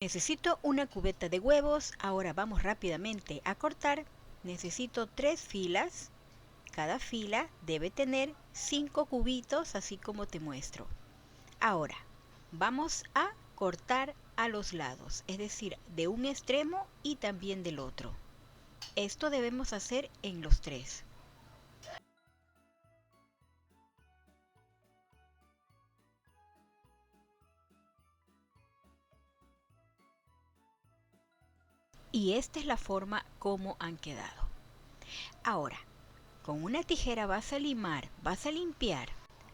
Necesito una cubeta de huevos. Ahora vamos rápidamente a cortar. Necesito 3 filas. Cada fila debe tener 5 cubitos, así como te muestro. Ahora vamos a cortar a los lados, es decir, de un extremo y también del otro. Esto debemos hacer en los 3. Y esta es la forma como han quedado. Ahora, con una tijera vas a limpiar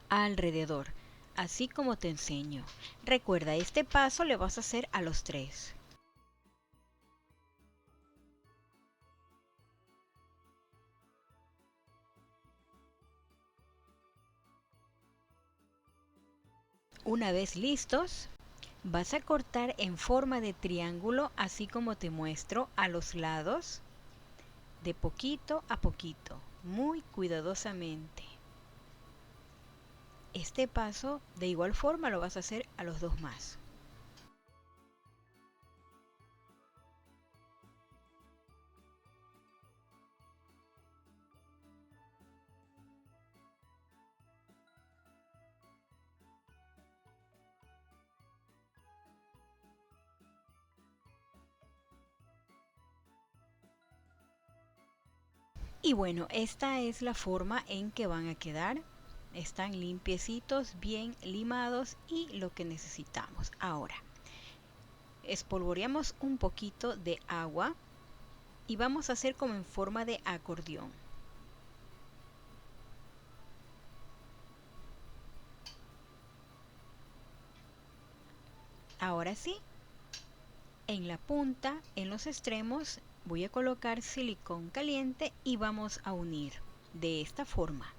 alrededor, así como te enseño. Recuerda, este paso le vas a hacer a los 3. Una vez listos, vas a cortar en forma de triángulo, así como te muestro, a los lados, de poquito a poquito, muy cuidadosamente. Este paso de igual forma lo vas a hacer a los 2 más. Y bueno, esta es la forma en que van a quedar. Están limpiecitos, bien limados y lo que necesitamos. Ahora, espolvoreamos un poquito de agua y vamos a hacer como en forma de acordeón. Ahora sí, en la punta, en los extremos, voy a colocar silicón caliente y vamos a unir de esta forma.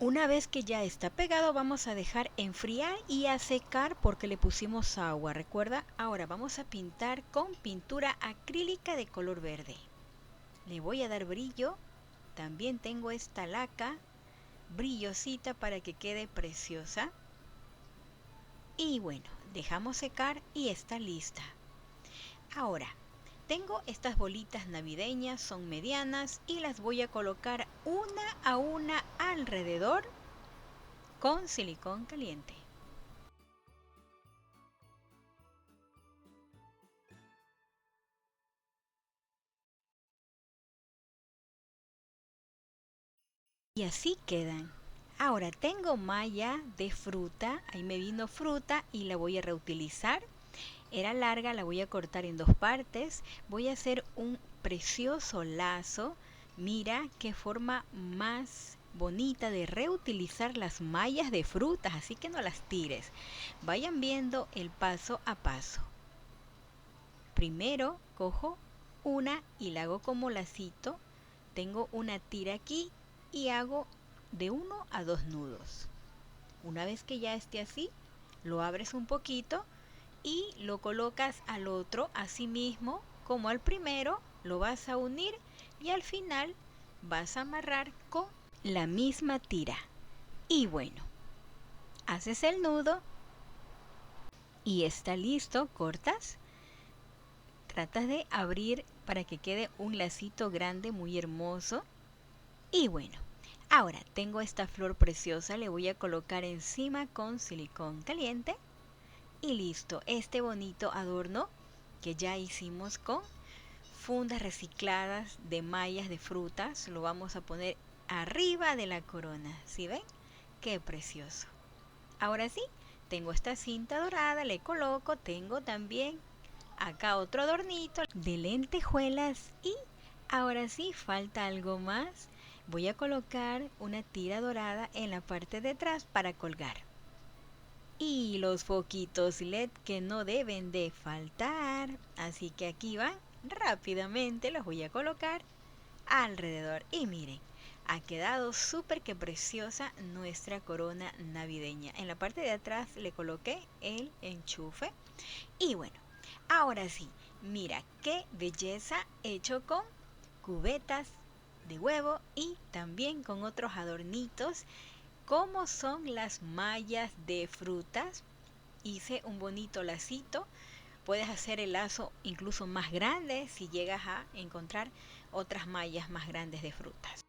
Una vez que ya está pegado, vamos a dejar enfriar y a secar porque le pusimos agua. Recuerda, ahora vamos a pintar con pintura acrílica de color verde. Le voy a dar brillo. También tengo esta laca brillosita para que quede preciosa. Y bueno, dejamos secar y está lista. Ahora, tengo estas bolitas navideñas, son medianas y las voy a colocar una a una alrededor con silicón caliente. Y así quedan. Ahora tengo malla de fruta, ahí me vino fruta y la voy a reutilizar. Era larga, la voy a cortar en 2 partes. Voy a hacer un precioso lazo. Mira qué forma más bonita de reutilizar las mallas de frutas, así que no las tires. Vayan viendo el paso a paso. Primero cojo una y la hago como lacito. Tengo una tira aquí y hago de 1 a 2 nudos. Una vez que ya esté así, lo abres un poquito y lo colocas al otro, así mismo como al primero, lo vas a unir y al final vas a amarrar con la misma tira. Y bueno, haces el nudo y está listo, cortas, tratas de abrir para que quede un lacito grande muy hermoso. Y bueno, ahora tengo esta flor preciosa, le voy a colocar encima con silicón caliente. Y listo, este bonito adorno que ya hicimos con fundas recicladas de mallas de frutas, lo vamos a poner arriba de la corona. ¿Sí ven? ¡Qué precioso! Ahora sí, tengo esta cinta dorada, le coloco, tengo también acá otro adornito de lentejuelas y ahora sí, falta algo más. Voy a colocar una tira dorada en la parte de atrás para colgar. Y los foquitos LED que no deben de faltar. Así que aquí van, rápidamente los voy a colocar alrededor. Y miren, ha quedado súper que preciosa nuestra corona navideña. En la parte de atrás le coloqué el enchufe. Y bueno, ahora sí, Mira qué belleza hecho con cubetas de huevo y también con otros adornitos como son las mallas de frutas. Hice un bonito lacito. Puedes hacer el lazo incluso más grande si llegas a encontrar otras mallas más grandes de frutas.